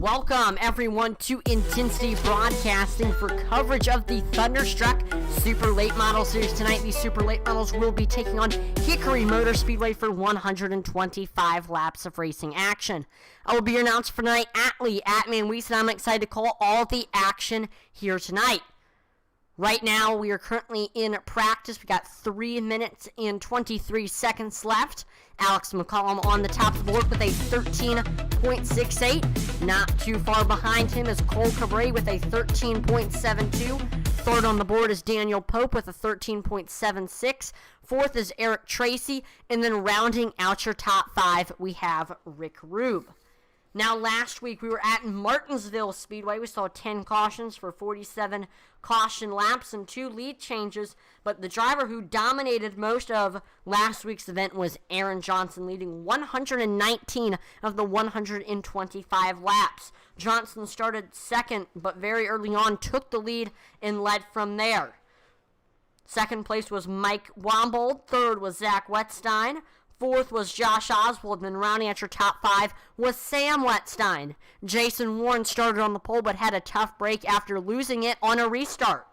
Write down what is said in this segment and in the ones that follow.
Welcome, everyone, to Intensity Broadcasting for coverage of the Thunderstruck Super Late Model Series. Tonight, these Super Late Models will be taking on Hickory Motor Speedway for 125 laps of racing action. I will be your announcer for tonight, Atlee, Atman Weiss, and I'm excited to call all the action here tonight. Right now, we are currently in practice. We got 3 minutes and 23 seconds left. Alex McCollum on the top of the board with a 13.68. Not too far behind him is Hickory with a 13.72. Third on the board is Daniel Pope with a 13.76. Fourth is Eric Tracy. And then rounding out your top 5, we have Rick Rube. Now, last week we were at Martinsville Speedway. We saw 10 cautions for 47 caution laps and 2 lead changes. But the driver who dominated most of last week's event was Aaron Johnson, leading 119 of the 125 laps. Johnson started second, but very early on took the lead and led from there. Second place was Mike Wombold. Third was Zach Wetstein. Fourth was Josh Oswald, and then rounding out your top 5 was Sam Wetstein. Jason Warren started on the pole but had a tough break after losing it on a restart.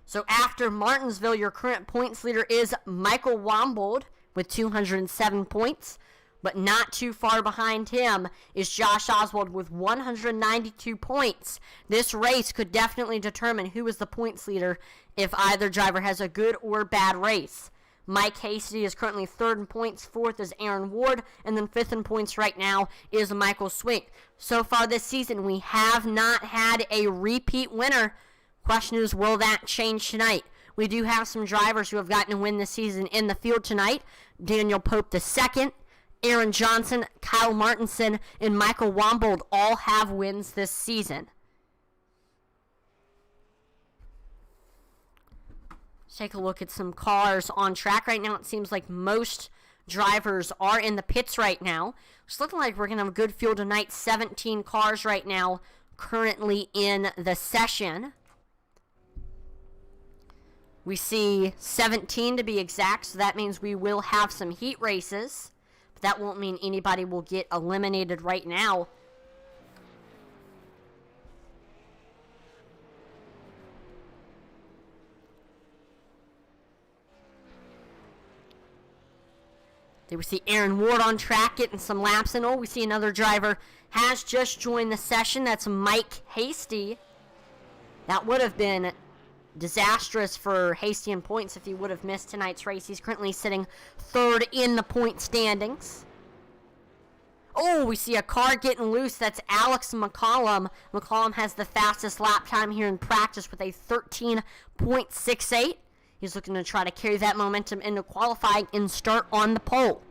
So after Martinsville, your current points leader is Michael Wombold with 207 points, but not too far behind him is Josh Oswald with 192 points. This race could definitely determine who is the points leader if either driver has a good or bad race. Mike Hasty is currently third in points, fourth is Aaron Ward, and then fifth in points right now is Michael Swink. So far this season, we have not had a repeat winner. Question is, will that change tonight? We do have some drivers who have gotten a win this season in the field tonight. Daniel Pope II, Aaron Johnson, Kyle Martinson, and Michael Wombold all have wins this season. Take a look at some cars on track right now. It seems like most drivers are in the pits right now. It's looking like we're going to have a good field tonight. 17 cars right now currently in the session. We see 17 to be exact, so that means we will have some heat races. But that won't mean anybody will get eliminated right now. There we see Aaron Ward on track getting some laps in. Oh, we see another driver has just joined the session. That's Mike Hasty. That would have been disastrous for Hasty in points if he would have missed tonight's race. He's currently sitting third in the point standings. Oh, we see a car getting loose. That's Alex McCollum. McCollum has the fastest lap time here in practice with a 13.68. He's looking to try to carry that momentum into qualifying and start on the pole.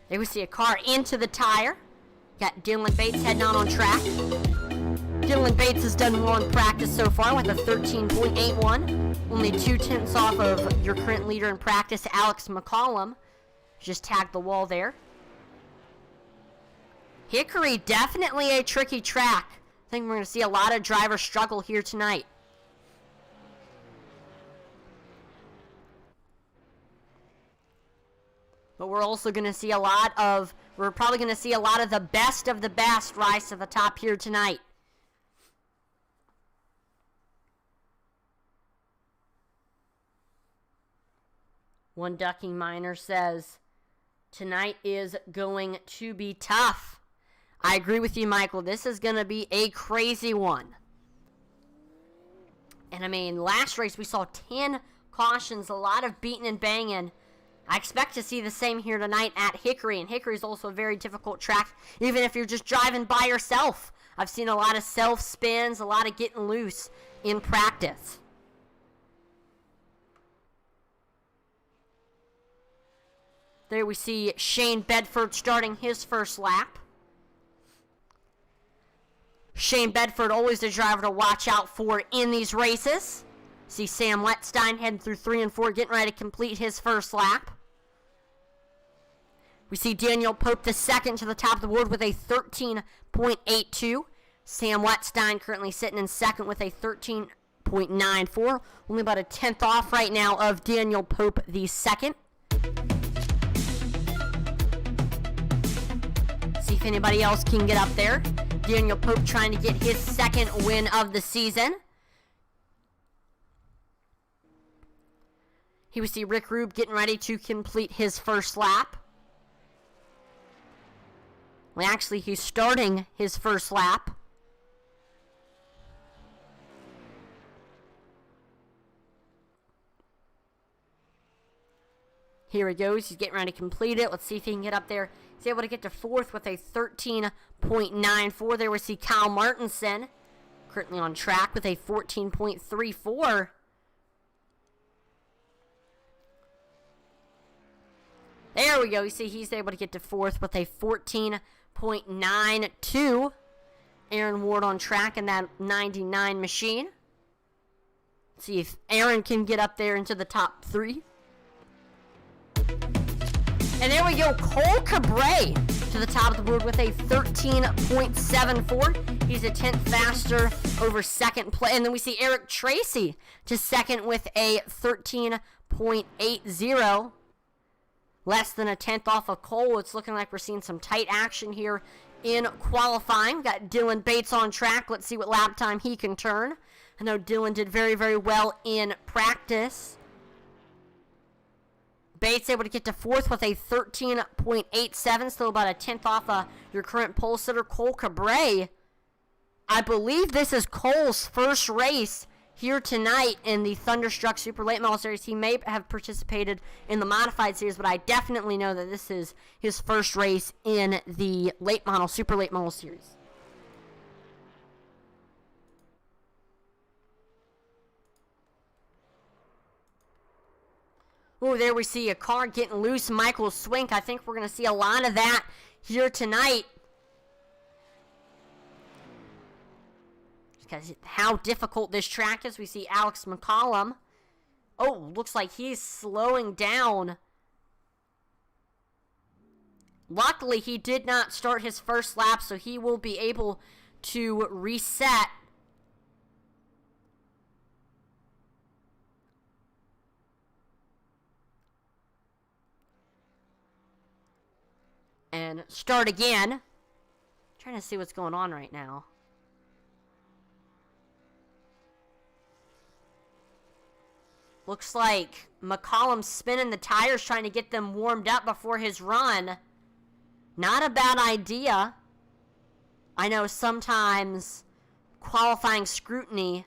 There we see a car into the tire. Got Dylan Bates heading out on track. Dylan Bates has done well in practice so far with a 13.81. Only 2/10 off of your current leader in practice, Alex McCollum. Just tagged the wall there. Hickory, definitely a tricky track. I think we're going to see a lot of drivers struggle here tonight. But we're also going to see we're probably going to see a lot of the best rise to the top here tonight. One Ducking Miner says, tonight is going to be tough. I agree with you, Michael. This is going to be a crazy one. And I mean, last race we saw 10 cautions, a lot of beating and banging. I expect to see the same here tonight at Hickory. And Hickory is also a very difficult track, even if you're just driving by yourself. I've seen a lot of self-spins, a lot of getting loose in practice. There we see Shane Bedford starting his first lap. Shane Bedford, always the driver to watch out for in these races. See Sam Wetstein heading through 3 and 4, getting ready to complete his first lap. We see Daniel Pope II to the top of the board with a 13.82. Sam Wetstein currently sitting in second with a 13.94. Only about a 10th off right now of Daniel Pope II. See if anybody else can get up there. Daniel Pope trying to get his second win of the season. Here we see Rick Rube getting ready to complete his first lap. Well, actually, he's starting his first lap. Here he goes. He's getting ready to complete it. Let's see if he can get up there. He's able to get to fourth with a 13.94. There we see Kyle Martinson currently on track with a 14.34. There we go. You see he's able to get to fourth with a 14.92. Aaron Ward on track in that 99 machine. Let's see if Aaron can get up there into the top 3. And there we go, Cole Cabray to the top of the board with a 13.74. He's a tenth faster over second place. And then we see Eric Tracy to second with a 13.80. Less than a tenth off of Cole. It's looking like we're seeing some tight action here in qualifying. We've got Dylan Bates on track. Let's see what lap time he can turn. I know Dylan did very, very well in practice. Bates able to get to fourth with a 13.87, still about a tenth off your current pole sitter, Cole Cabray. I believe this is Cole's first race here tonight in the Thunderstruck Super Late Model Series. He may have participated in the Modified Series, but I definitely know that this is his first race in the Super Late Model Series. Oh, there we see a car getting loose. Michael Swink. I think we're going to see a lot of that here tonight. Because how difficult this track is. We see Alex McCollum. Oh, looks like he's slowing down. Luckily, he did not start his first lap, so he will be able to reset. And start again. I'm trying to see what's going on right now. Looks like McCollum's spinning the tires, trying to get them warmed up before his run. Not a bad idea. I know sometimes qualifying scrutiny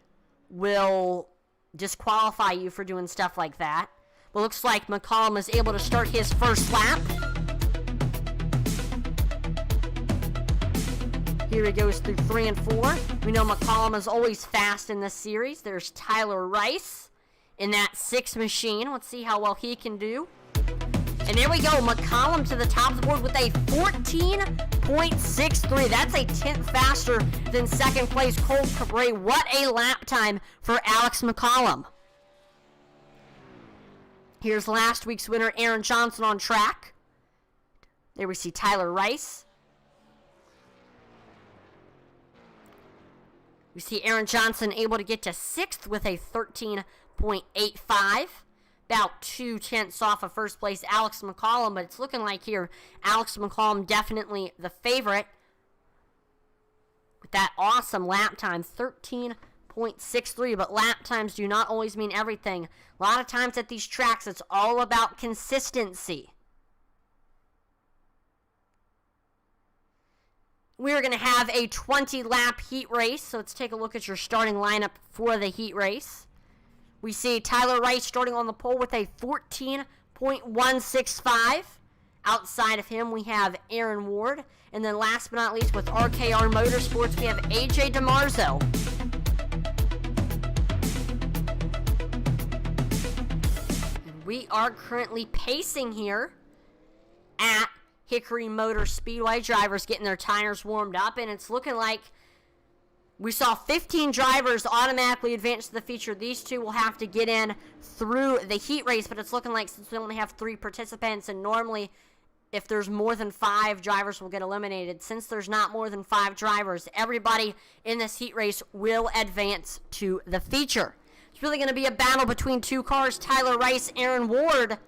will disqualify you for doing stuff like that. But looks like McCollum is able to start his first lap. Here he goes through 3 and 4. We know McCollum is always fast in this series. There's Tyler Rice in that 6 machine. Let's see how well he can do. And there we go. McCollum to the top of the board with a 14.63. That's a tenth faster than second place Cole Cabray. What a lap time for Alex McCollum. Here's last week's winner, Aaron Johnson, on track. There we see Tyler Rice. We see Aaron Johnson able to get to 6th with a 13.85. About 2 tenths off of first place Alex McCollum, but it's looking like here Alex McCollum definitely the favorite. With that awesome lap time, 13.63, but lap times do not always mean everything. A lot of times at these tracks, it's all about consistency. We're going to have a 20-lap heat race, so let's take a look at your starting lineup for the heat race. We see Tyler Rice starting on the pole with a 14.165. Outside of him, we have Aaron Ward. And then last but not least, with RKR Motorsports, we have AJ DeMarzo. And we are currently pacing here at Hickory Motor Speedway. Drivers getting their tires warmed up, and it's looking like we saw 15 drivers automatically advance to the feature. These two will have to get in through the heat race, but it's looking like since we only have 3 participants, and normally if there's more than 5 drivers will get eliminated. Since there's not more than 5 drivers, everybody in this heat race will advance to the feature. It's really going to be a battle between 2 cars, Tyler Rice, Aaron Ward.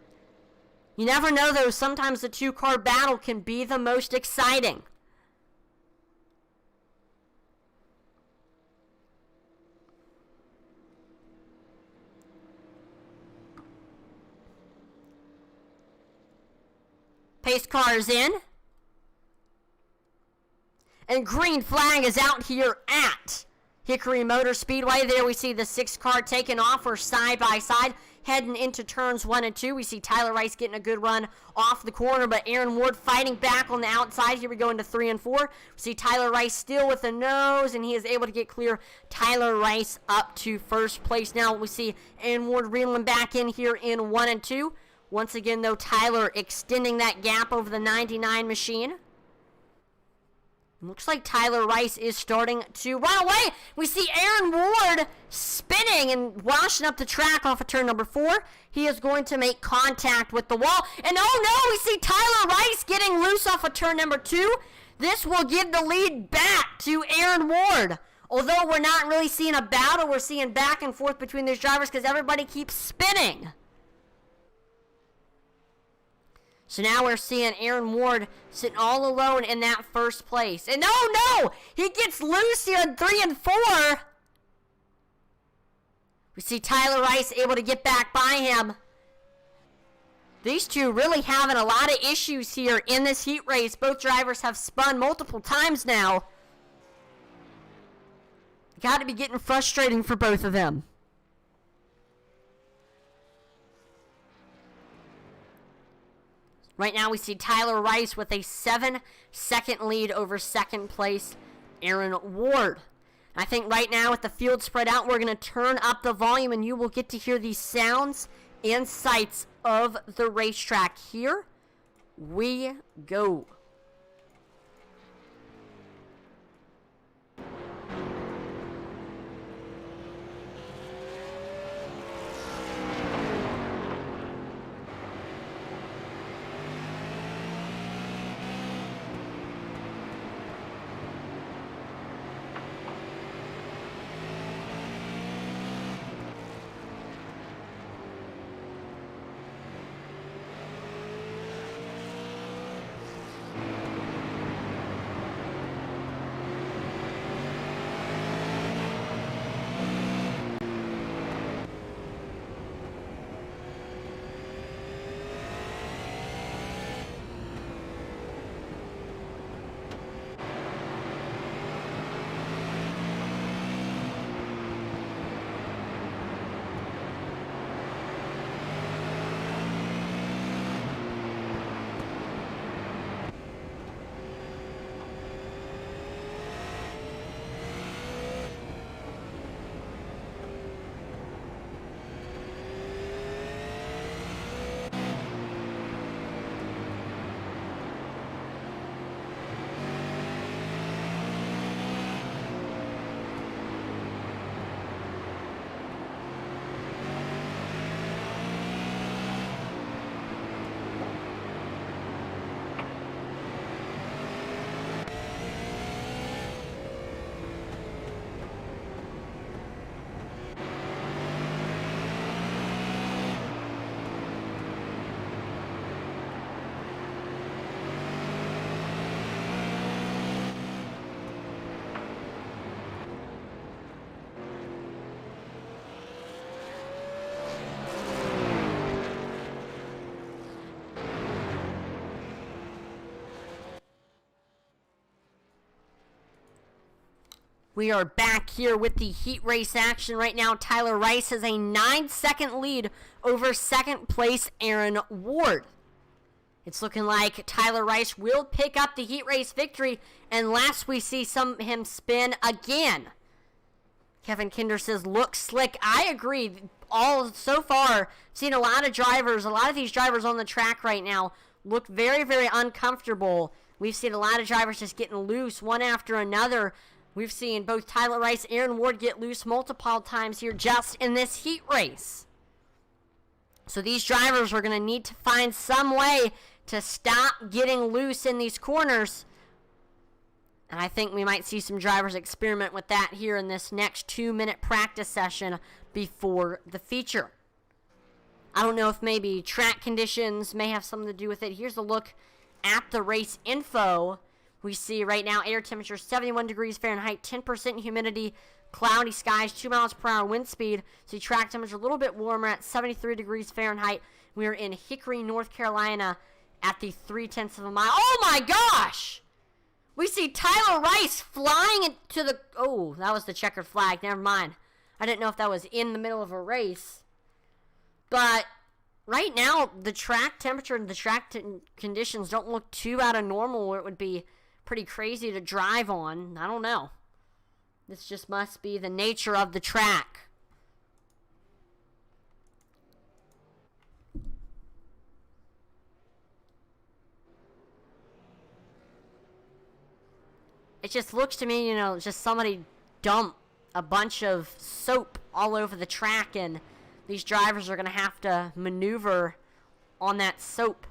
You never know, though. Sometimes the 2-car battle can be the most exciting. Pace car is in. And green flag is out here at Hickory Motor Speedway. There we see the 6 car taking off. We're side by side heading into turns 1 and 2. We see Tyler Rice getting a good run off the corner, but Aaron Ward fighting back on the outside. Here we go into 3 and 4. We see Tyler Rice still with the nose, and he is able to get clear. Tyler Rice up to first place. Now we see Aaron Ward reeling back in here in 1 and 2. Once again, though, Tyler extending that gap over the 99 machine. Looks like Tyler Rice is starting to run away. We see Aaron Ward spinning and washing up the track off of turn number 4. He is going to make contact with the wall. And oh no, we see Tyler Rice getting loose off of turn number 2. This will give the lead back to Aaron Ward. Although we're not really seeing a battle, we're seeing back and forth between these drivers because everybody keeps spinning. So now we're seeing Aaron Ward sitting all alone in that first place. And no! He gets loose here in 3 and 4. We see Tyler Rice able to get back by him. These two really having a lot of issues here in this heat race. Both drivers have spun multiple times now. Got to be getting frustrating for both of them. Right now we see Tyler Rice with a 7-second lead over second place Aaron Ward. I think right now with the field spread out, we're going to turn up the volume and you will get to hear the sounds and sights of the racetrack. Here we go. We are back here with the heat race action right now. Tyler Rice has a 9-second lead over second place Aaron Ward. It's looking like Tyler Rice will pick up the heat race victory unless we see him spin again. Kevin Kinder says, look slick. I agree. So far, seen a lot of these drivers on the track right now look very, very uncomfortable. We've seen a lot of drivers just getting loose one after another. We've seen both Tyler Rice and Aaron Ward get loose multiple times here just in this heat race. So these drivers are going to need to find some way to stop getting loose in these corners. And I think we might see some drivers experiment with that here in this next 2-minute practice session before the feature. I don't know if maybe track conditions may have something to do with it. Here's a look at the race info. We see right now air temperature 71 degrees Fahrenheit, 10% humidity, cloudy skies, 2 miles per hour wind speed. See track temperature a little bit warmer at 73 degrees Fahrenheit. We are in Hickory, North Carolina at the 0.3 of a mile. Oh my gosh! We see Tyler Rice flying into the... Oh, that was the checkered flag. Never mind. I didn't know if that was in the middle of a race. But right now, the track temperature and the track conditions don't look too out of normal where it would be pretty crazy to drive on. I don't know. This just must be the nature of the track. It just looks to me, just somebody dump a bunch of soap all over the track, and these drivers are going to have to maneuver on that soap.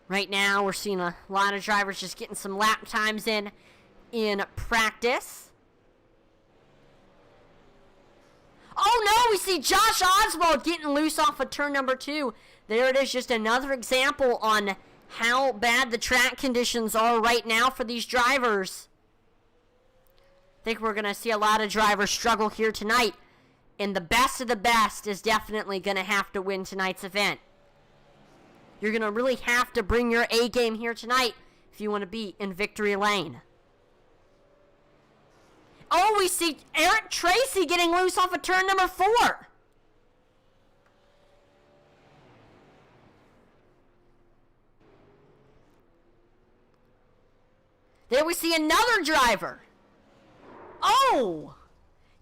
Right now, we're seeing a lot of drivers just getting some lap times in practice. Oh no, we see Josh Oswald getting loose off of turn number 2. There it is, just another example on how bad the track conditions are right now for these drivers. I think we're going to see a lot of drivers struggle here tonight. And the best of the best is definitely going to have to win tonight's event. You're going to really have to bring your A game here tonight if you want to be in victory lane. Oh, we see Eric Tracy getting loose off of turn number 4. There we see another driver. Oh!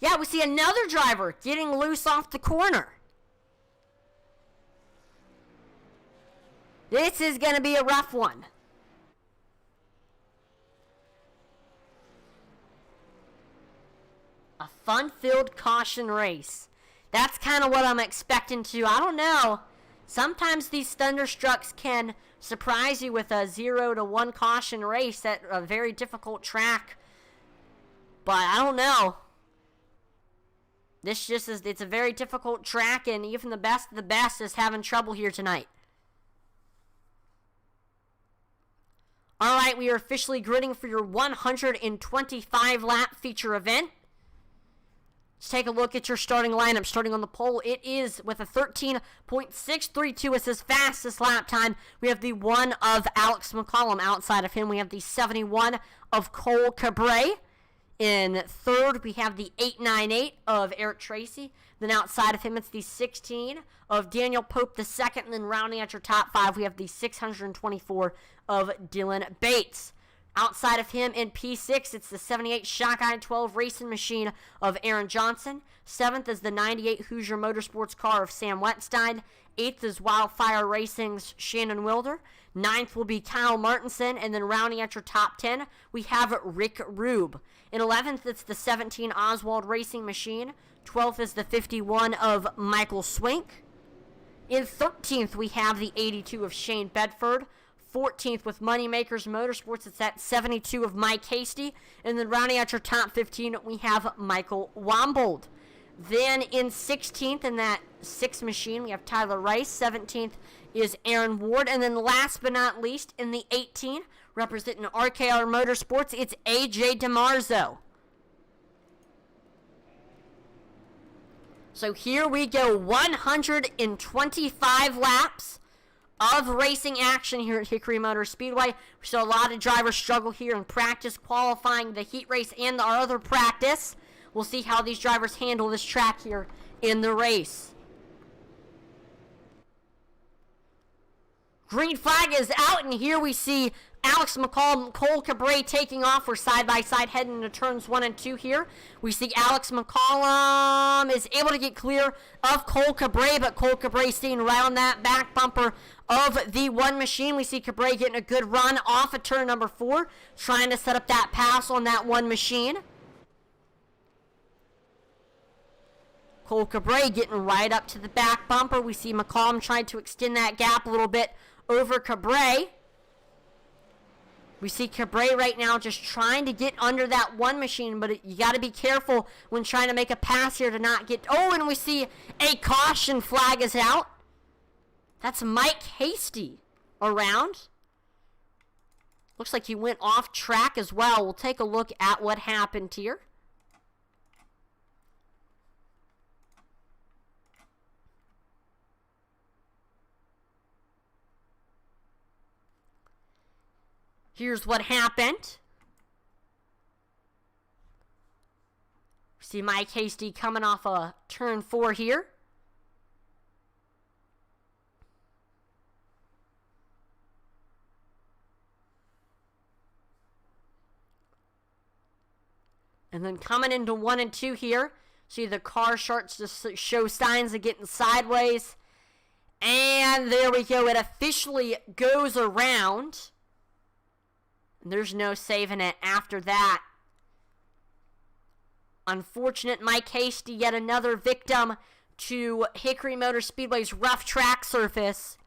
Yeah, we see another driver getting loose off the corner. This is going to be a rough one. A fun-filled caution race. That's kind of what I'm expecting to. I don't know. Sometimes these Thunderstrucks can surprise you with a 0 to 1 caution race at a very difficult track. But I don't know. This just is, it's a very difficult track, and even the best of the best is having trouble here tonight. Alright, we are officially gridding for your 125 lap feature event. Let's take a look at your starting lineup. Starting on the pole, it is with a 13.632 as his fastest lap time. We have the 1 of Alex McCollum. Outside of him, we have the 71 of Cole Cabray. In third, we have the 898 of Eric Tracy. Then outside of him, it's the 16 of Daniel Pope II. And then rounding out your top 5, we have the 624 of Dylan Bates. Outside of him in P6, it's the 78 Shotgun 12 Racing Machine of Aaron Johnson. 7th is the 98 Hoosier Motorsports car of Sam Wetstein. 8th is Wildfire Racing's Shannon Wilder. 9th will be Kyle Martinson. And then rounding out your top 10, we have Rick Rube. In 11th, it's the 17 Oswald Racing Machine. 12th is the 51 of Michael Swink. In 13th, we have the 82 of Shane Bedford. 14th with Moneymakers Motorsports, it's at 72 of Mike Hasty. And then rounding out your top 15, we have Michael Wombold. Then in 16th, in that 6 machine, we have Tyler Rice. 17th is Aaron Ward. And then last but not least, in the 18, representing RKR Motorsports, it's AJ DeMarzo. So here we go, 125 laps of racing action here at Hickory Motor Speedway. We saw a lot of drivers struggle here in practice, qualifying, the heat race, and our other practice. We'll see how these drivers handle this track here in the race. Green flag is out, and here we see Alex McCollum, Cole Cabray taking off. We're side-by-side heading into turns 1 and 2 here. We see Alex McCollum is able to get clear of Cole Cabray, but Cole Cabray staying right on that back bumper of the 1 machine. We see Cabray getting a good run off of turn number 4, trying to set up that pass on that 1 machine. Cole Cabray getting right up to the back bumper. We see McCollum trying to extend that gap a little bit over Cabray. We see Cabray right now just trying to get under that 1 machine, but you got to be careful when trying to make a pass here to not get... Oh, and we see a caution flag is out. That's Mike Hasty. around. Looks like he went off track as well. We'll take a look at what happened here. Here's what happened. See Mike Hasty coming off a turn 4 here. And then coming into 1 and 2 here. See the car starts to show signs of getting sideways. And there we go. It officially goes around. And there's no saving it after that. Unfortunate Mike Hasty, yet another victim to Hickory Motor Speedway's rough track surface.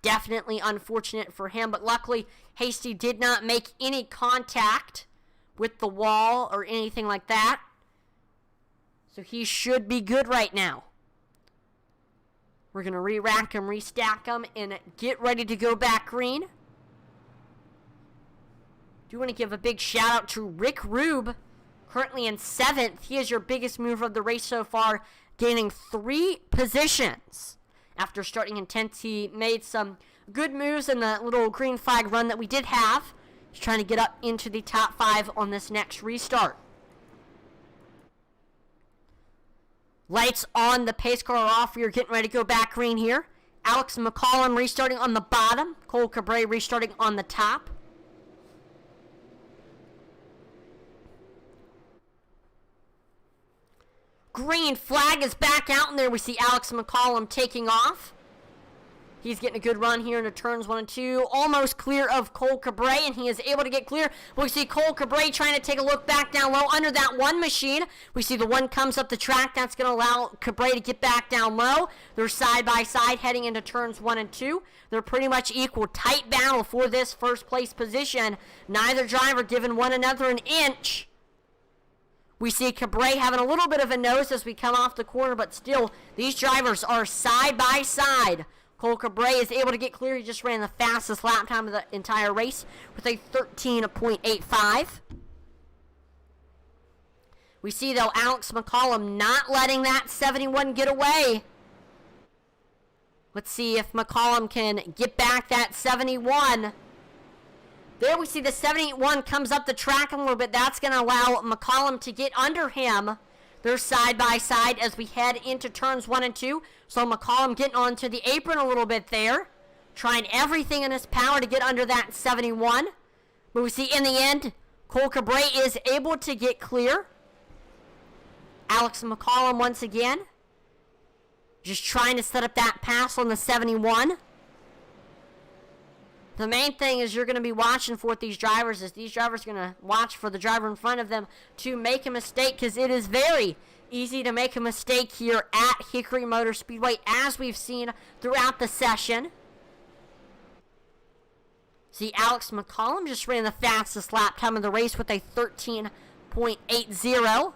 Definitely unfortunate for him, but luckily Hasty did not make any contact with the wall or anything like that. So he should be good right now. We're going to re-rack him, restack him, and get ready to go back green. Do want to give a big shout out to Rick Rube, currently in 7th. He is your biggest mover of the race so far, gaining 3 positions. After starting in 10th, he made some good moves in the little green flag run that we did have. He's trying to get up into the top 5 on this next restart. Lights on, the pace car off. We are getting ready to go back green here. Alex Mccollum restarting on the bottom. Cole Cabre restarting on the top. Green flag is back out, and there we see Alex Mccollum taking off. He's getting a good run here into turns 1 and 2. Almost clear of Cole Cabre, and he is able to get clear. We see Cole Cabre trying to take a look back down low under that one machine. We see the one comes up the track. That's going to allow Cabre to get back down low. They're side by side heading into turns 1 and 2. They're pretty much equal. Tight battle for this first place position. Neither driver giving one another an inch. We see Cabre having a little bit of a nose as we come off the corner, but still, these drivers are side by side. Cole Cabre is able to get clear. He just ran the fastest lap time of the entire race with a 13.85. We see, though, Alex Mccollum not letting that 71 get away. Let's see if Mccollum can get back that 71. There we see the 71 comes up the track a little bit. That's going to allow Mccollum to get under him. They're side by side as we head into turns 1 and 2. So Mccollum getting onto the apron a little bit there. Trying everything in his power to get under that 71. But we see in the end, Cole Cabre is able to get clear. Alex Mccollum once again. Just trying to set up that pass on the 71. The main thing is you're going to be watching for with these drivers is these drivers are going to watch for the driver in front of them to make a mistake, because it is very easy to make a mistake here at Hickory Motor Speedway, as we've seen throughout the session. See, Alex Mccollum just ran the fastest lap time of the race with a 13.80.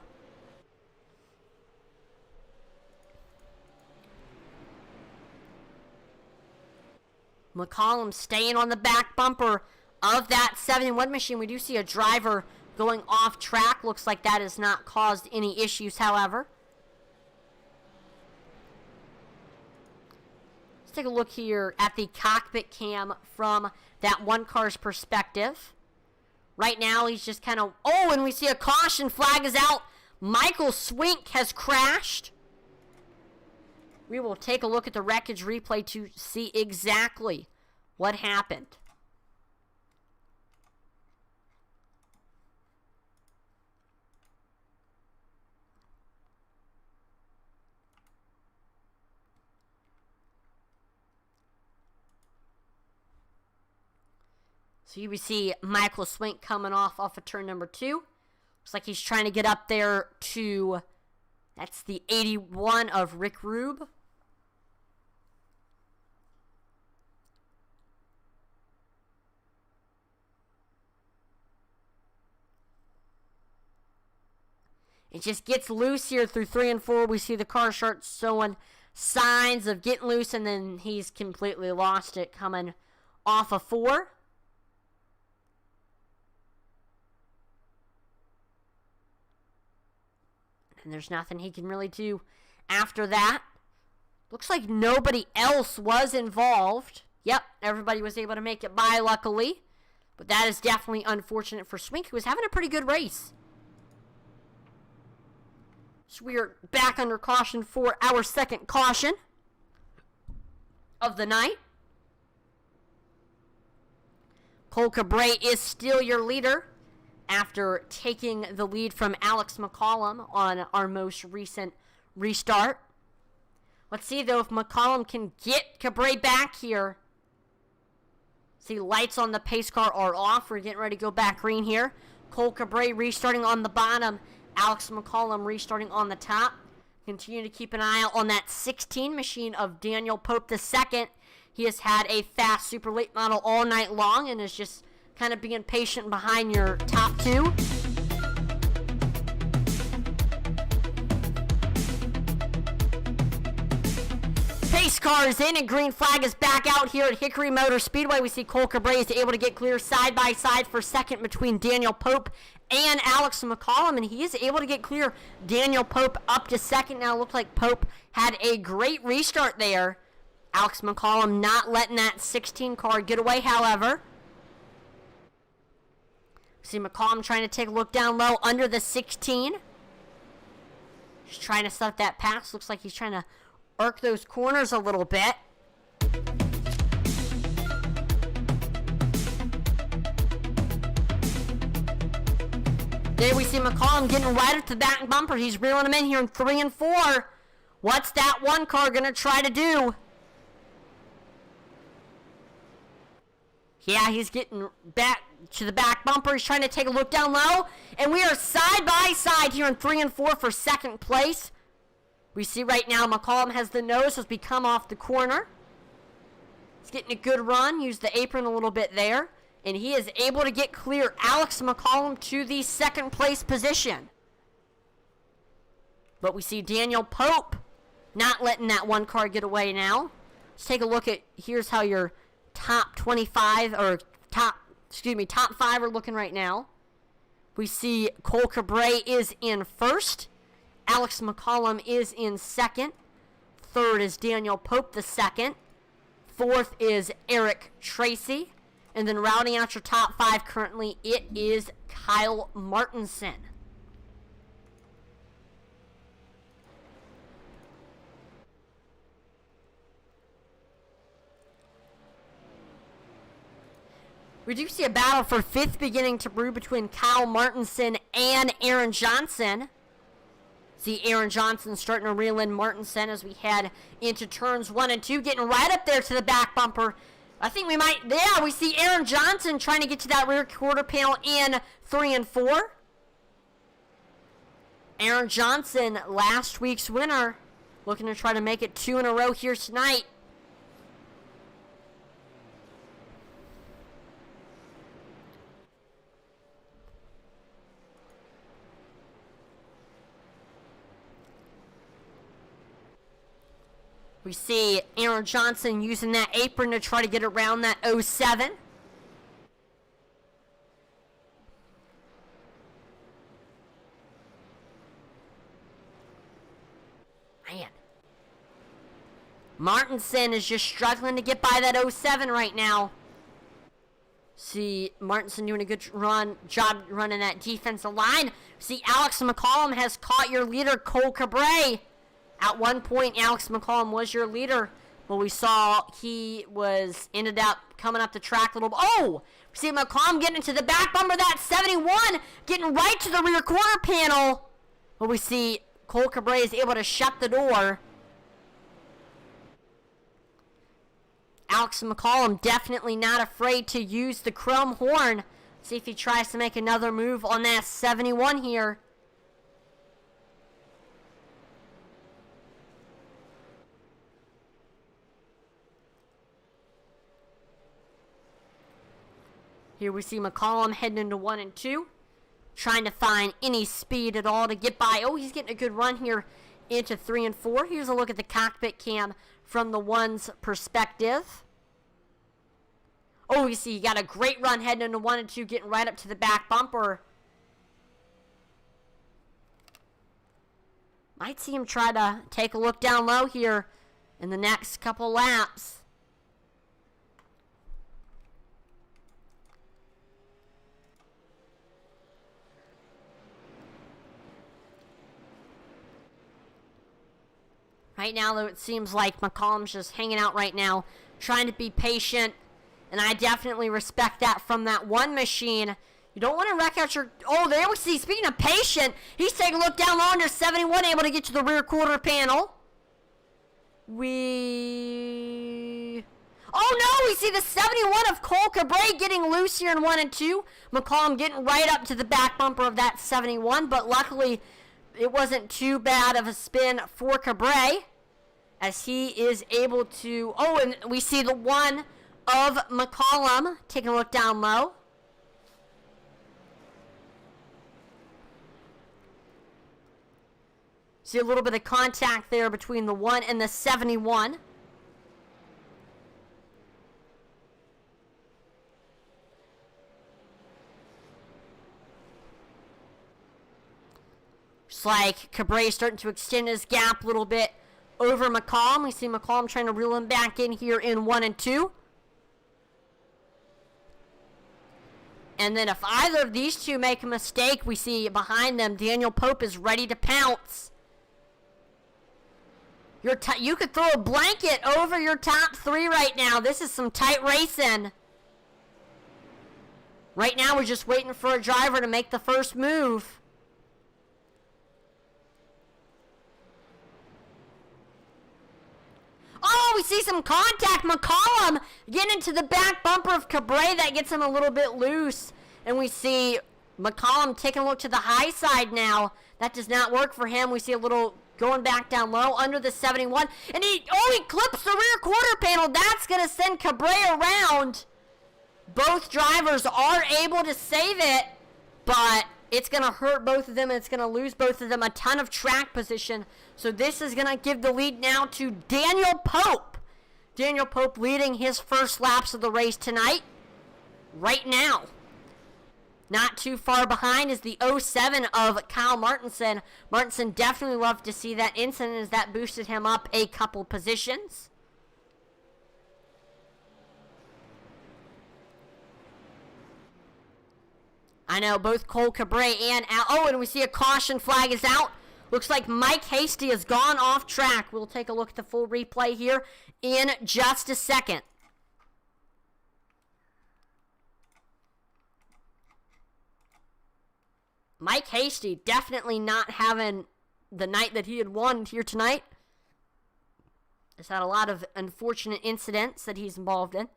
Mccollum staying on the back bumper of that 71 machine. We do see a driver going off track. Looks like that has not caused any issues, however. Let's take a look here at the cockpit cam from that one car's perspective. Right now, he's just kind of... Oh, and we see a caution flag is out. Michael Swink has crashed. We will take a look at the wreckage replay to see exactly what happened. So you see Michael Swink coming off of turn number 2. Looks like he's trying to get up there to... That's the 81 of Rick Rube. It just gets loose here through 3 and 4. We see the car starts showing signs of getting loose, and then he's completely lost it coming off of 4. And there's nothing he can really do after that. Looks like nobody else was involved. Yep, everybody was able to make it by, luckily. But that is definitely unfortunate for Swink, who was having a pretty good race. So we are back under caution for our second caution of the night. Cole Cabré is still your leader after taking the lead from Alex Mccollum on our most recent restart. Let's see, though, if Mccollum can get Cabré back here. See, lights on the pace car are off. We're getting ready to go back green here. Cole Cabré restarting on the bottom. Alex Mccollum restarting on the top. Continue to keep an eye out on that 16 machine of Daniel Pope II. He has had a fast super late model all night long and is just kind of being patient behind your top two. Pace car is in and green flag is back out here at Hickory Motor Speedway. We see Cole Cabré is able to get clear side by side for second between Daniel Pope and Alex Mccollum, and he is able to get clear Daniel Pope up to second. Now, looked like Pope had a great restart there. Alex Mccollum not letting that 16 car get away, however. See McCollum trying to take a look down low under the 16. Just trying to set up that pass. Looks like he's trying to arc those corners a little bit. There we see McCollum getting right up to the back bumper. He's reeling him in here in 3 and 4. What's that one car going to try to do? Yeah, he's getting back to the back bumper. He's trying to take a look down low. And we are side by side here in 3 and 4 for second place. We see right now McCollum has the nose as we come off the corner. He's getting a good run. Use the apron a little bit there. And he is able to get clear Alex Mccollum to the second place position. But we see Daniel Pope not letting that one car get away now. Let's take a look at, here's how your top 25, or top 5 are looking right now. We see Cole Cabré is in first. Alex Mccollum is in second. Third is Daniel Pope II. Fourth is Eric Tracy. And then rounding out your top 5 currently, it is Kyle Martinson. We do see a battle for 5th beginning to brew between Kyle Martinson and Aaron Johnson. See Aaron Johnson starting to reel in Martinson as we head into turns 1 and 2, getting right up there to the back bumper. I think we might, yeah, we see Aaron Johnson trying to get to that rear quarter panel in 3 and 4. Aaron Johnson, last week's winner, looking to try to make it 2 in a row here tonight. We see Aaron Johnson using that apron to try to get around that 07. Man. Martinson is just struggling to get by that 07 right now. See Martinson doing a good job running that defensive line. See Alex Mccollum has caught your leader, Cole Cabré. At one point, Alex Mccollum was your leader, but we saw he ended up coming up the track a little. Oh! We see McCollum getting into the back bumper, that 71, getting right to the rear quarter panel. But we see Cole Cabré is able to shut the door. Alex McCollum definitely not afraid to use the chrome horn. See if he tries to make another move on that 71 here. Here we see McCollum heading into 1 and 2. Trying to find any speed at all to get by. Oh, he's getting a good run here into 3 and 4. Here's a look at the cockpit cam from the one's perspective. Oh, you see, he got a great run heading into 1 and 2, getting right up to the back bumper. Might see him try to take a look down low here in the next couple laps. Right now, though, it seems like McCollum's just hanging out right now, trying to be patient, and I definitely respect that from that one machine. You don't want to wreck out your... Oh, there we see, speaking of patient, he's taking a look down low under 71, able to get to the rear quarter panel. Oh, no, we see the 71 of Cole Cabray getting loose here in 1 and 2. McCollum getting right up to the back bumper of that 71, but luckily it wasn't too bad of a spin for Cabray, as he is able to... Oh, and we see the 1 of McCollum taking a look down low. See a little bit of contact there between the 1 and the 71. Looks like Cabray starting to extend his gap a little bit over McCollum. We see McCollum trying to reel him back in here in 1 and 2. And then if either of these two make a mistake, we see behind them Daniel Pope is ready to pounce. You could throw a blanket over your top 3 right now. This is some tight racing. Right now we're just waiting for a driver to make the first move. Oh, we see some contact. McCollum getting into the back bumper of Cabray. That gets him a little bit loose. And we see McCollum taking a look to the high side now. That does not work for him. We see a little going back down low under the 71. And he clips the rear quarter panel. That's going to send Cabray around. Both drivers are able to save it, but it's going to hurt both of them, and it's going to lose both of them a ton of track position. So this is going to give the lead now to Daniel Pope. Daniel Pope leading his first laps of the race tonight. Right now. Not too far behind is the 07 of Kyle Martinson. Martinson definitely loved to see that incident, as that boosted him up a couple positions. I know both Cole Cabray and and we see a caution flag is out. Looks like Mike Hasty has gone off track. We'll take a look at the full replay here in just a second. Mike Hasty definitely not having the night that he had won here tonight. He's had a lot of unfortunate incidents that he's involved in.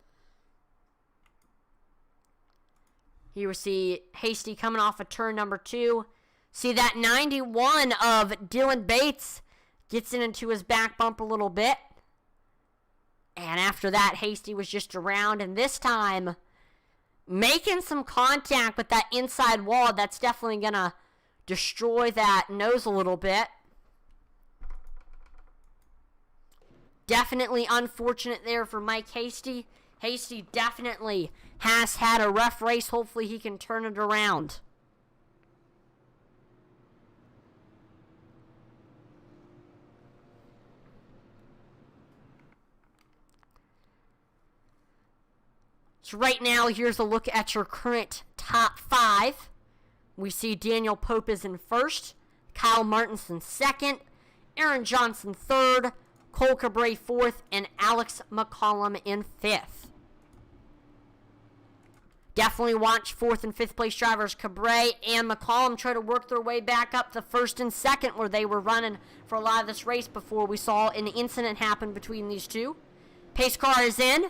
Here we see Hasty coming off of turn number 2. See that 91 of Dylan Bates gets into his back bump a little bit. And after that, Hasty was just around. And this time, making some contact with that inside wall. That's definitely going to destroy that nose a little bit. Definitely unfortunate there for Mike Hasty. Hasty definitely has had a rough race. Hopefully he can turn it around. So right now, here's a look at your current top 5. We see Daniel Pope is in first, Kyle Martinson second, Aaron Johnson third, Cole Cabray fourth, and Alex McCollum in fifth. Definitely watch 4th and 5th place drivers Cabray and McCollum try to work their way back up to 1st and 2nd, where they were running for a lot of this race before we saw an incident happen between these two. Pace car is in.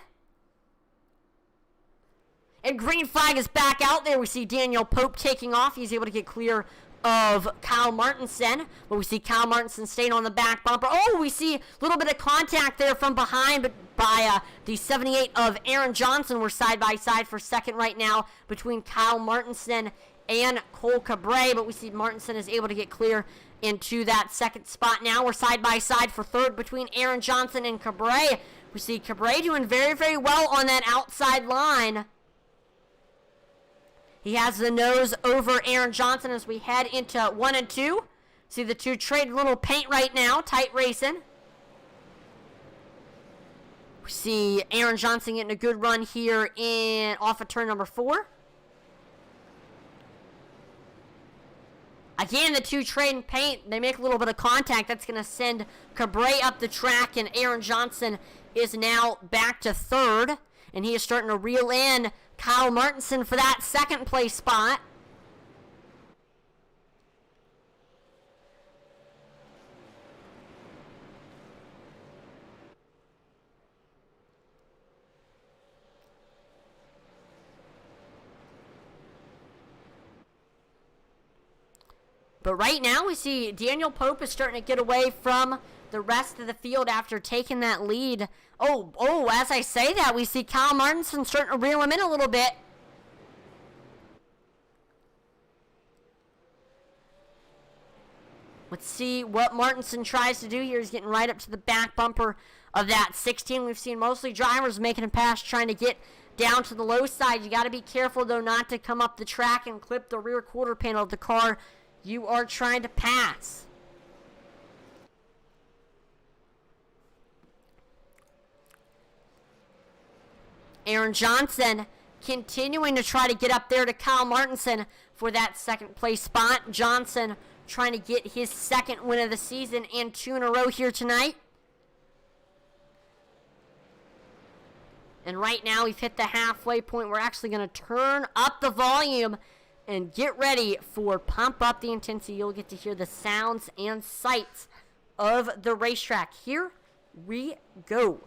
And green flag is back out there. We see Daniel Pope taking off. He's able to get clear of Kyle Martinson. But we see Kyle Martinson staying on the back bumper. Oh, we see a little bit of contact there from behind, but by the 78 of Aaron Johnson. We're side by side for second right now between Kyle Martinson and Cole Cabray. But we see Martinson is able to get clear into that second spot now. We're side by side for third between Aaron Johnson and Cabray. We see Cabray doing very, very well on that outside line. He has the nose over Aaron Johnson as we head into 1 and 2. See the two trade a little paint right now. Tight racing. We see Aaron Johnson getting a good run here off of turn number 4. Again, the two trading paint. They make a little bit of contact. That's going to send Cabray up the track, and Aaron Johnson is now back to 3rd. And he is starting to reel in Kyle Martinson for that 2nd place spot. But right now we see Daniel Pope is starting to get away from the rest of the field after taking that lead. Oh, as I say that, we see Kyle Martinson starting to reel him in a little bit. Let's see what Martinson tries to do here. He's getting right up to the back bumper of that 16. We've seen mostly drivers making a pass, trying to get down to the low side. You got to be careful, though, not to come up the track and clip the rear quarter panel of the car you are trying to pass. Aaron Johnson continuing to try to get up there to Kyle Martinson for that 2nd place spot. Johnson trying to get his 2nd win of the season and 2 in a row here tonight. And right now we've hit the halfway point. We're actually going to turn up the volume and get ready for Pump Up the Intensity. You'll get to hear the sounds and sights of the racetrack. Here we go.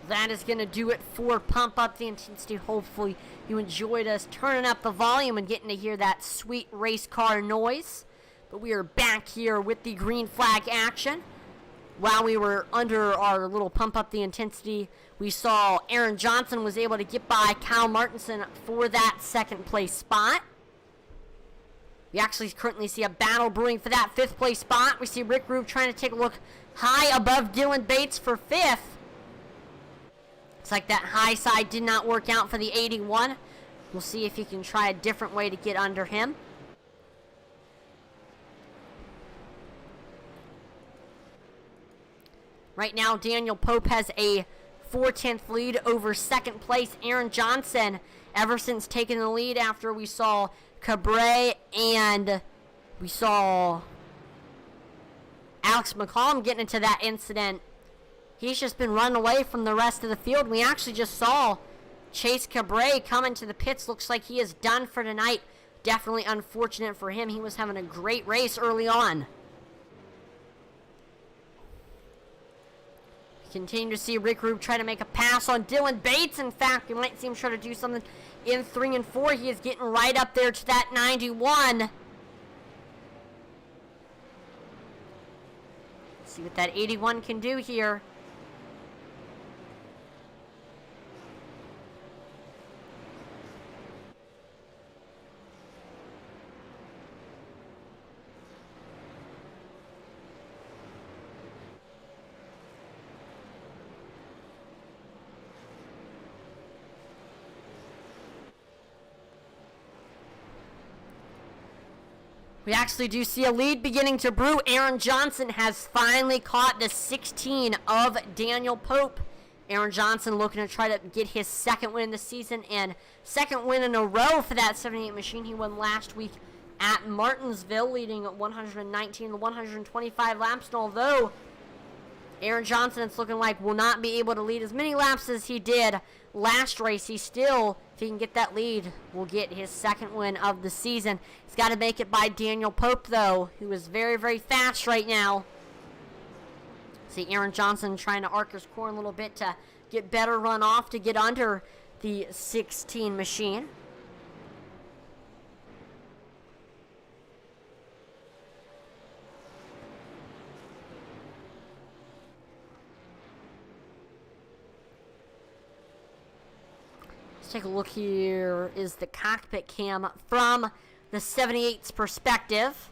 That is going to do it for Pump Up the Intensity. Hopefully you enjoyed us turning up the volume and getting to hear that sweet race car noise. But we are back here with the green flag action. While we were under our little Pump Up the Intensity, we saw Aaron Johnson was able to get by Kyle Martinson for that 2nd place spot. We actually currently see a battle brewing for that 5th place spot. We see Rick Rube trying to take a look high above Dylan Bates for 5th. Looks like that high side did not work out for the 81. We'll see if he can try a different way to get under him. Right now, Daniel Pope has a 4/10 lead over second place Aaron Johnson. Ever since taking the lead after we saw Cabre and we saw Alex McCollum getting into that incident, he's just been running away from the rest of the field. We actually just saw Chase Cabre come into the pits. Looks like he is done for tonight. Definitely unfortunate for him. He was having a great race early on. Continue to see Rick Rube try to make a pass on Dylan Bates. In fact, we might see him try to do something in 3 and 4. He is getting right up there to that 91. See what that 81 can do here. We actually do see a lead beginning to brew. Aaron Johnson has finally caught the 16 of Daniel Pope. Aaron Johnson looking to try to get his second win in the season and second win in a row for that 78 machine. He won last week at Martinsville, leading at 119 to 125 laps. And although Aaron Johnson, it's looking like, will not be able to lead as many laps as he did last race, he still, if he can get that lead, will get his second win of the season. He's got to make it by Daniel Pope, though, who is very, very fast right now. See Aaron Johnson trying to arc his core a little bit to get better run off to get under the 16 machine. Let's take a look here. Is the cockpit cam from the 78's perspective.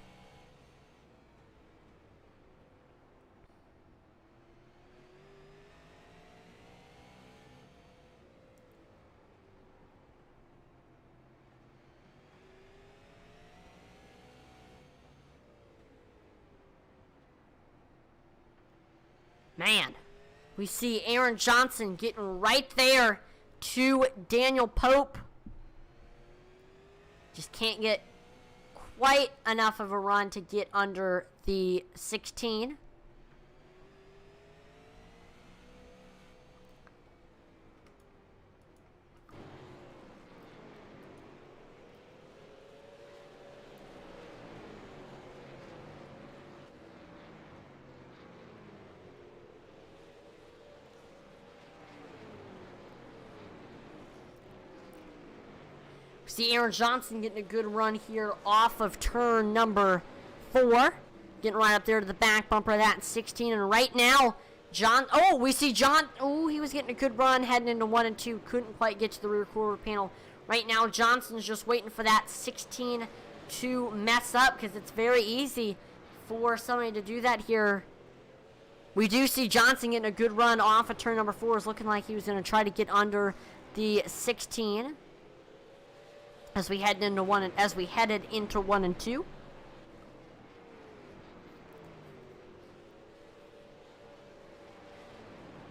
Man, we see Aaron Johnson getting right there to Daniel Pope. Just can't get quite enough of a run to get under the 16. See Aaron Johnson getting a good run here off of turn number 4. Getting right up there to the back bumper of that 16. And right now, we see John. Oh, he was getting a good run heading into 1 and 2. Couldn't quite get to the rear quarter panel. Right now, Johnson's just waiting for that 16 to mess up, because it's very easy for somebody to do that here. We do see Johnson getting a good run off of turn number 4. It's looking like he was going to try to get under the 16. As we headed into 1 and 2.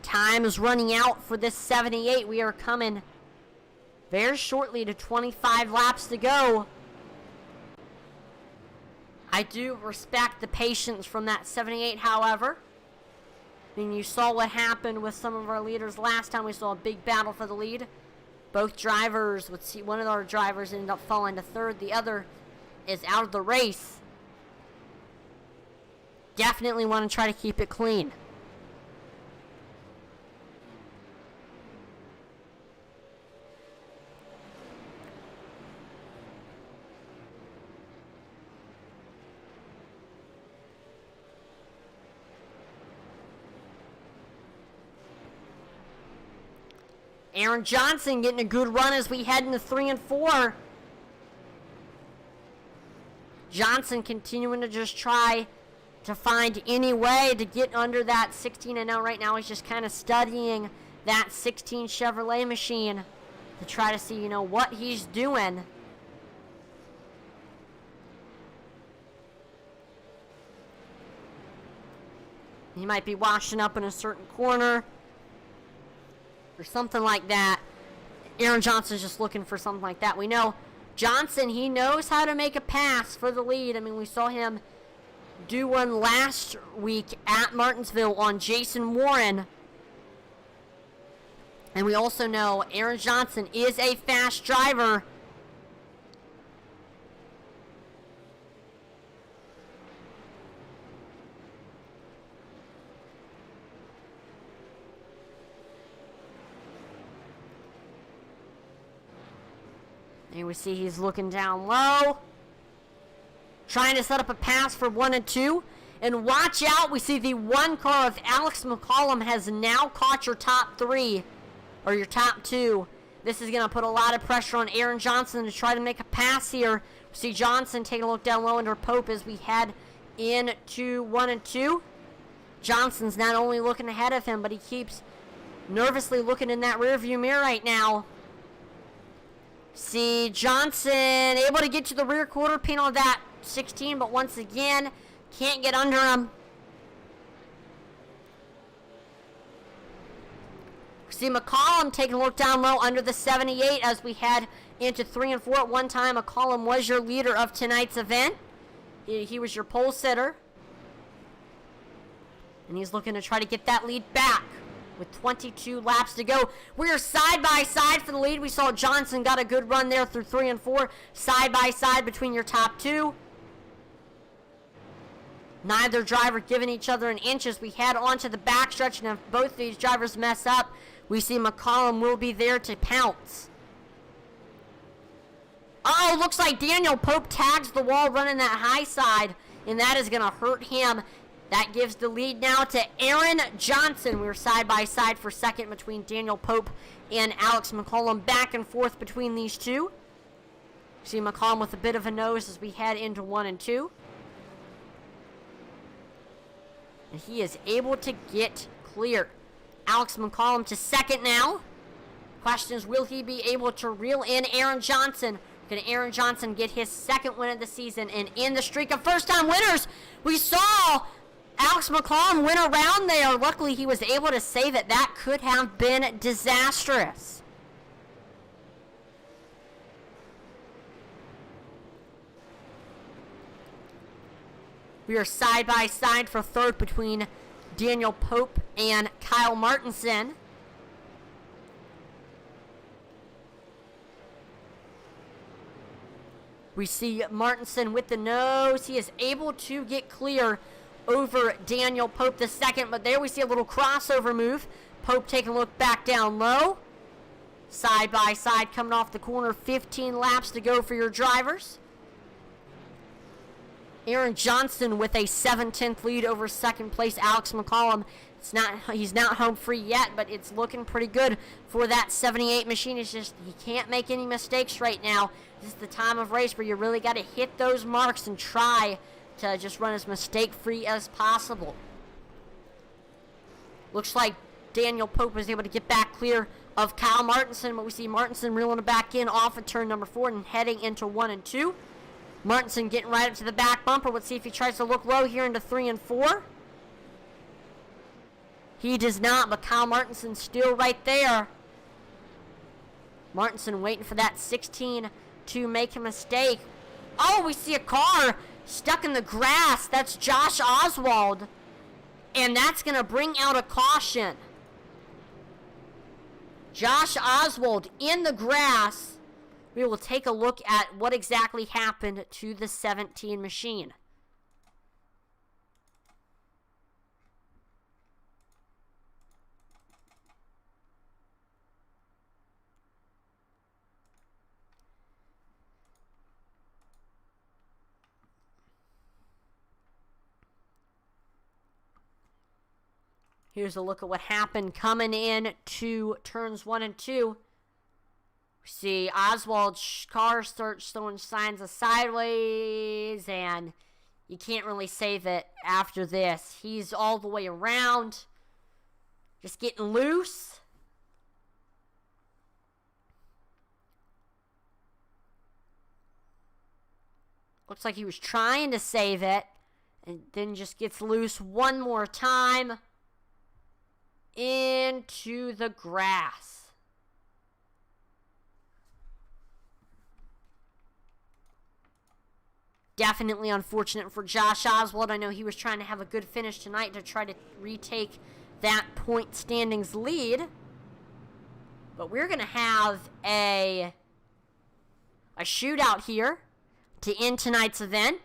Time is running out for this 78. We are coming very shortly to 25 laps to go. I do respect the patience from that 78, however. I mean, you saw what happened with some of our leaders last time. We saw a big battle for the lead. Both drivers would see one of our drivers ended up falling to third. The other is out of the race. Definitely want to try to keep it clean. Aaron Johnson getting a good run as we head into 3 and 4. Johnson continuing to just try to find any way to get under that 16. And now right now he's just kind of studying that 16 Chevrolet machine. to try to see, what he's doing. He might be washing up in a certain corner or something like that. Aaron Johnson's just looking for something like that. We know Johnson, he knows how to make a pass for the lead. I mean, we saw him do one last week at Martinsville on Jason Warren. And we also know Aaron Johnson is a fast driver. And we see he's looking down low, trying to set up a pass for 1 and 2. And watch out, we see the one car of Alex McCollum has now caught your top 3, or your top 2. This is going to put a lot of pressure on Aaron Johnson to try to make a pass here. We see Johnson taking a look down low under Pope as we head into 1 and 2. Johnson's not only looking ahead of him, but he keeps nervously looking in that rearview mirror right now. See Johnson able to get to the rear quarter panel of that 16, but once again, can't get under him. See Mccollum taking a look down low under the 78 as we head into 3 and 4. At one time, Mccollum was your leader of tonight's event. He was your pole sitter. And he's looking to try to get that lead back with 22 laps to go. We are side by side for the lead. We saw Johnson got a good run there through 3 and 4. Side by side between your top 2. Neither driver giving each other an inch as we head onto the backstretch. And if both these drivers mess up, we see Mccollum will be there to pounce. Oh, looks like Daniel Pope tags the wall running that high side. And that is going to hurt him. That gives the lead now to Aaron Johnson. We were side by side for second between Daniel Pope and Alex McCollum. Back and forth between these two. See McCollum with a bit of a nose as we head into 1 and 2. And he is able to get clear. Alex McCollum to second now. Question is, will he be able to reel in Aaron Johnson? Can Aaron Johnson get his second win of the season and in the streak of first-time winners? We saw Alex McCollum win around there. Luckily, he was able to save it. That could have been disastrous. We are side by side for third between Daniel Pope and Kyle Martinson. We see Martinson with the nose. He is able to get clear over Daniel Pope the second, but there we see a little crossover move. Pope taking a look back down low. Side by side coming off the corner. 15 laps to go for your drivers. Aaron Johnson with a 7/10 lead over second place Alex McCollum. He's not home free yet, but it's looking pretty good for that 78 machine. It's just he can't make any mistakes right now. This is the time of race where you really got to hit those marks and try to just run as mistake-free as possible. Looks like Daniel Pope was able to get back clear of Kyle Martinson, but we see Martinson reeling it back in off of turn number 4 and heading into 1 and 2. Martinson getting right up to the back bumper. Let's see if he tries to look low here into 3 and 4. He does not, but Kyle Martinson still right there. Martinson waiting for that 16 to make a mistake. Oh, we see a car stuck in the grass. That's Josh Oswald. And that's going to bring out a caution. Josh Oswald in the grass. We will take a look at what exactly happened to the 17 machine. Here's a look at what happened coming in to turns 1 and 2. We see Oswald's car starts showing signs of sideways, and you can't really save it after this. He's all the way around, just getting loose. Looks like he was trying to save it. And then just gets loose one more time. Into the grass. Definitely unfortunate for Josh Oswald. I know he was trying to have a good finish tonight to try to retake that point standings lead. But we're going to have a shootout here to end tonight's event.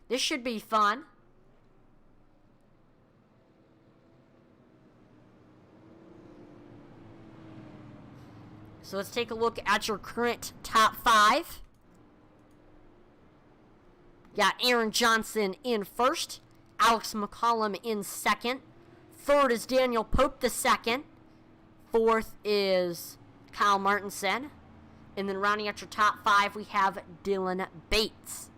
This should be fun. So let's take a look at your current top 5. Got Aaron Johnson in first. Alex McCollum in second. Third is Daniel Pope the second. Fourth is Kyle Martinson. And then rounding out your top 5, we have Dylan Bates.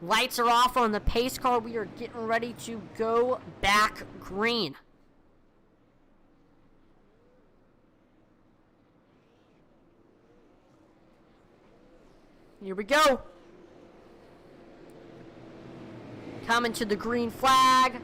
Lights are off on the pace car. We are getting ready to go back green. Here we go. Coming to the green flag.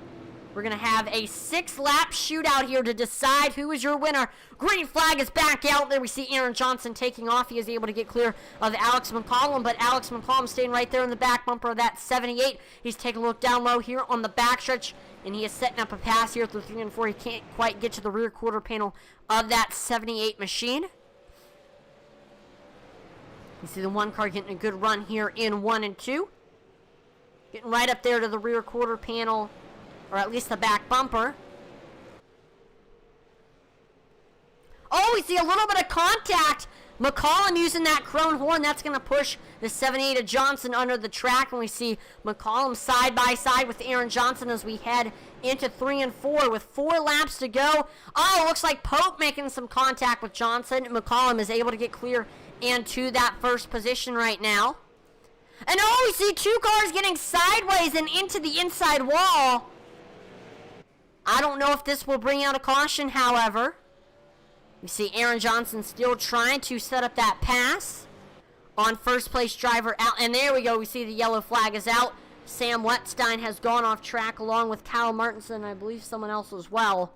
We're going to have a 6-lap shootout here to decide who is your winner. Green flag is back out there. We see Aaron Johnson taking off. He is able to get clear of Alex McCollum, but Alex McCollum staying right there in the back bumper of that 78. He's taking a look down low here on the backstretch, and he is setting up a pass here through 3 and 4. He can't quite get to the rear quarter panel of that 78 machine. You see the one car getting a good run here in 1 and 2. Getting right up there to the rear quarter panel, or at least the back bumper. Oh, we see a little bit of contact. McCollum using that chrome horn. That's going to push the 78 of Johnson under the track. And we see McCollum side by side with Aaron Johnson as we head into 3 and 4 with 4 laps to go. Oh, looks like Pope making some contact with Johnson. McCollum is able to get clear into that first position right now. And oh, we see 2 cars getting sideways and into the inside wall. I don't know if this will bring out a caution, however. We see Aaron Johnson still trying to set up that pass on first place driver out. And there we go. We see the yellow flag is out. Sam Wetstein has gone off track along with Kyle Martinson. I believe someone else as well.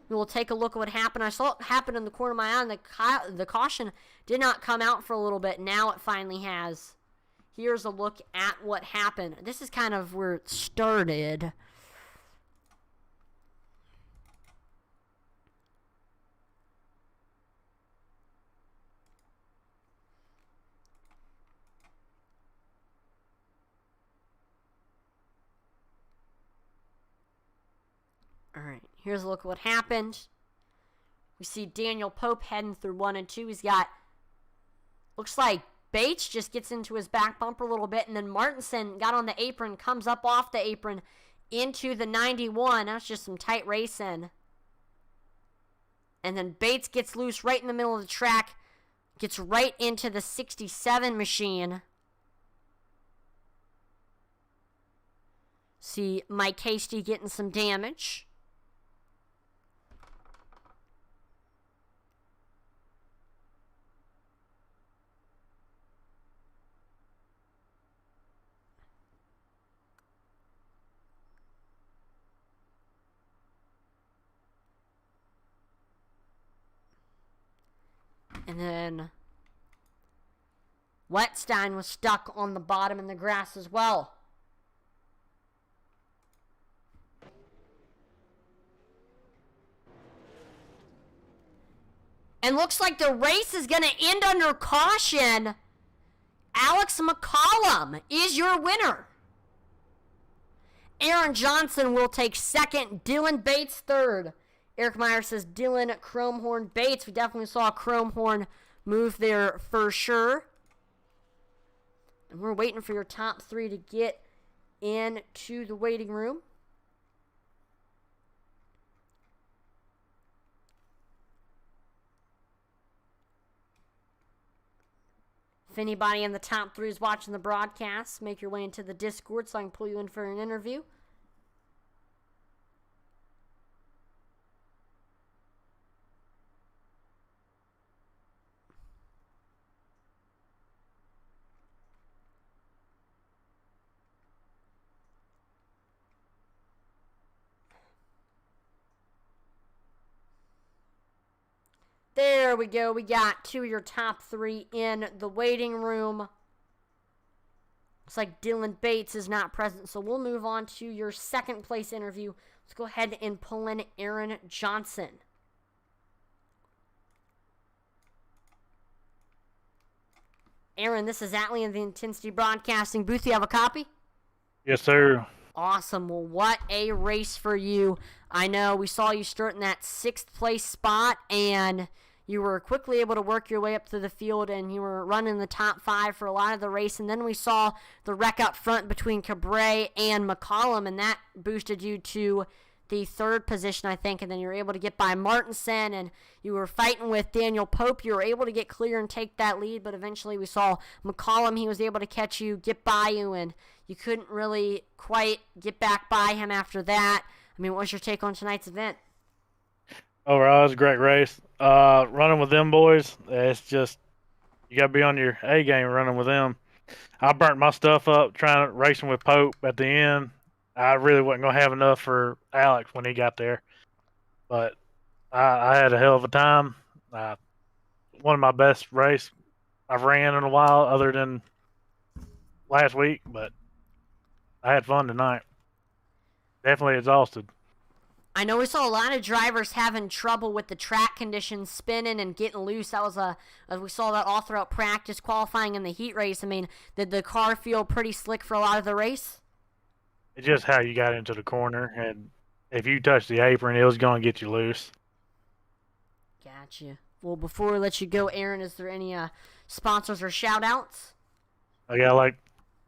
We will take a look at what happened. I saw it happen in the corner of my eye. And the caution did not come out for a little bit. Now it finally has. Here's a look at what happened. This is kind of where it started. Alright, here's a look at what happened. We see Daniel Pope heading through 1 and 2. He's got, looks like Bates just gets into his back bumper a little bit, and then Martinson got on the apron, comes up off the apron into the 91. That's just some tight racing. And then Bates gets loose right in the middle of the track, gets right into the 67 machine. See Mike Hasty getting some damage. And then Wetstein was stuck on the bottom in the grass as well. And looks like the race is going to end under caution. Alex McCollum is your winner. Aaron Johnson will take second. Dylan Bates third. Eric Meyer says Dylan Chromehorn Bates. We definitely saw a Chromehorn move there for sure. And we're waiting for your top 3 to get into the waiting room. If anybody in the top 3 is watching the broadcast, make your way into the Discord so I can pull you in for an interview. There we go. We got 2 of your top 3 in the waiting room. Looks like Dylan Bates is not present, so we'll move on to your second place interview. Let's go ahead and pull in Aaron Johnson. Aaron, this is Atlee in the Intensity Broadcasting booth. You have a copy? Yes, sir. Awesome. Well, what a race for you. I know we saw you start in that 6th place spot, and you were quickly able to work your way up through the field, and you were running the top 5 for a lot of the race. And then we saw the wreck up front between Cabray and McCollum, and that boosted you to the 3rd position, I think. And then you were able to get by Martinson, and you were fighting with Daniel Pope. You were able to get clear and take that lead, but eventually we saw McCollum. He was able to catch you, get by you, and you couldn't really quite get back by him after that. I mean, what was your take on tonight's event? Overall, it was a great race. Running with them boys, it's just, you got to be on your A game running with them. I burnt my stuff up racing with Pope at the end. I really wasn't going to have enough for Alex when he got there. But I had a hell of a time. One of my best race I've ran in a while other than last week, but I had fun tonight. Definitely exhausted. I know we saw a lot of drivers having trouble with the track conditions, spinning and getting loose. That was we saw that all throughout practice, qualifying in the heat race. I mean, did the car feel pretty slick for a lot of the race? It's just how you got into the corner, and if you touched the apron, it was going to get you loose. Gotcha. Well, before we let you go, Aaron, is there any sponsors or shout-outs? I got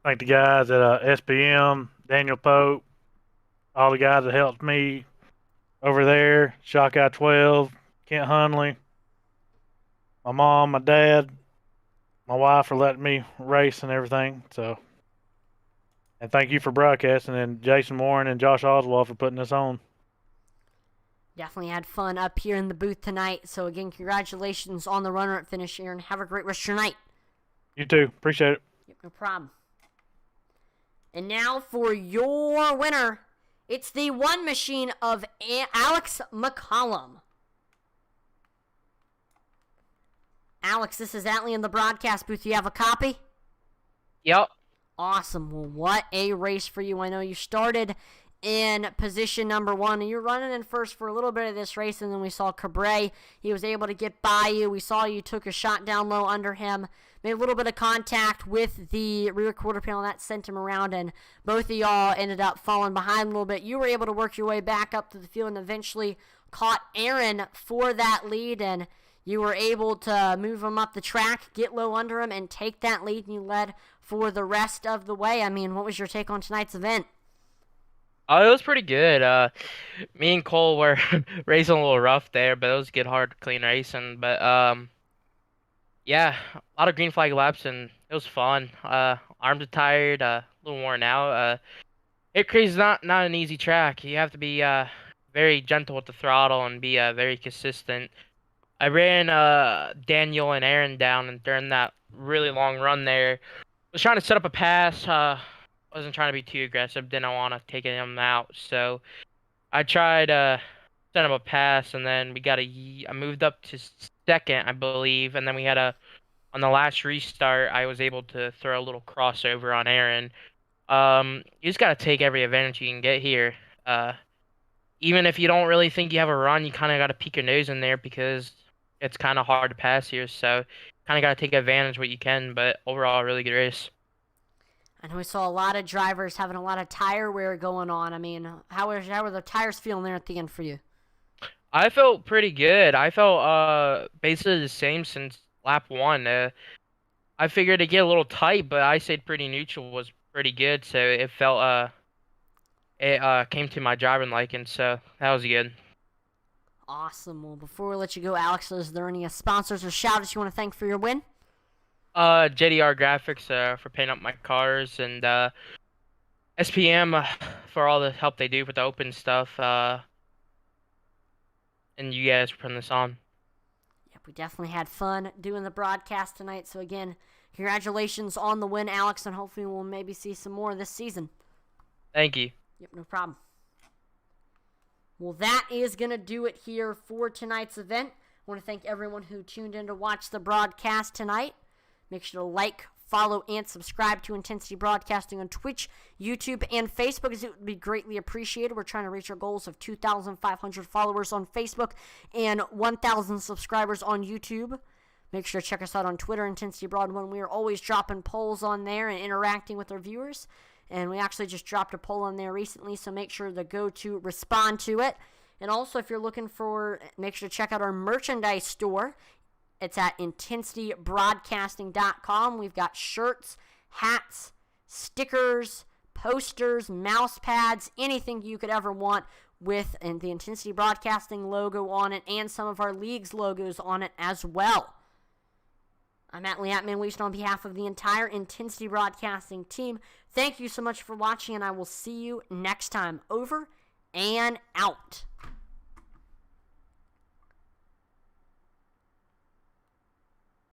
thank the guys at SPM, Daniel Pope, all the guys that helped me over there, Shock Eye 12, Kent Hunley, my mom, my dad, my wife for letting me race and everything. So, and thank you for broadcasting, and Jason Warren and Josh Oswald for putting this on. Definitely had fun up here in the booth tonight. So again, congratulations on the runner-up finish, Aaron. Have a great rest of your night. You too. Appreciate it. Yep, no problem. And now for your winner. It's the one machine of Alex McCollum. Alex, this is Atlee in the broadcast booth. You have a copy? Yep. Awesome. Well, what a race for you. I know you started in position number 1, and you're running in first for a little bit of this race, and then we saw Cabray. He was able to get by you. We saw you took a shot down low under him, made a little bit of contact with the rear quarter panel, and that sent him around, and both of y'all ended up falling behind a little bit. You were able to work your way back up to the field and eventually caught Aaron for that lead, and you were able to move him up the track, get low under him, and take that lead, and you led for the rest of the way. I mean, what was your take on tonight's event? It was pretty good. Me and Cole were racing a little rough there, but it was good, hard, clean racing. But yeah, a lot of green flag laps, and it was fun. Arms are tired, a little worn out. Hickory's not an easy track. You have to be very gentle with the throttle and be very consistent. I ran Daniel and Aaron down, and during that really long run there, was trying to set up a pass. Wasn't trying to be too aggressive. Didn't want to take him out, so I tried set him a pass, and then I moved up to second, I believe, and then we had on the last restart, I was able to throw a little crossover on Aaron. You just gotta take every advantage you can get here. Even if you don't really think you have a run, you kind of gotta peek your nose in there because it's kind of hard to pass here. So kind of gotta take advantage of what you can. But overall, a really good race. I know we saw a lot of drivers having a lot of tire wear going on. I mean, how were the tires feeling there at the end for you? I felt pretty good. I felt basically the same since lap 1. I figured it'd get a little tight, but I stayed pretty neutral, was pretty good. So it felt it came to my driving liking, so that was good. Awesome. Well, before we let you go, Alex, is there any sponsors or shout-outs you want to thank for your win? JDR Graphics for painting up my cars, and SPM for all the help they do with the open stuff, and you guys for putting this on. Yep, we definitely had fun doing the broadcast tonight. So again, congratulations on the win, Alex, and hopefully we'll maybe see some more this season. Thank you. Yep, no problem. Well, that is going to do it here for tonight's event. want to thank everyone who tuned in to watch the broadcast tonight. Make sure to like, follow, and subscribe to Intensity Broadcasting on Twitch, YouTube, and Facebook, as it would be greatly appreciated. We're trying to reach our goals of 2,500 followers on Facebook and 1,000 subscribers on YouTube. Make sure to check us out on Twitter, Intensity Broad, when we are always dropping polls on there and interacting with our viewers. And we actually just dropped a poll on there recently, so make sure to go to respond to it. And also, if you're looking for, make sure to check out our merchandise store. It's at intensitybroadcasting.com. We've got shirts, hats, stickers, posters, mouse pads, anything you could ever want with the Intensity Broadcasting logo on it and some of our league's logos on it as well. I'm Atlee Atman-Weaston on behalf of the entire Intensity Broadcasting team. Thank you so much for watching, and I will see you next time. Over and out.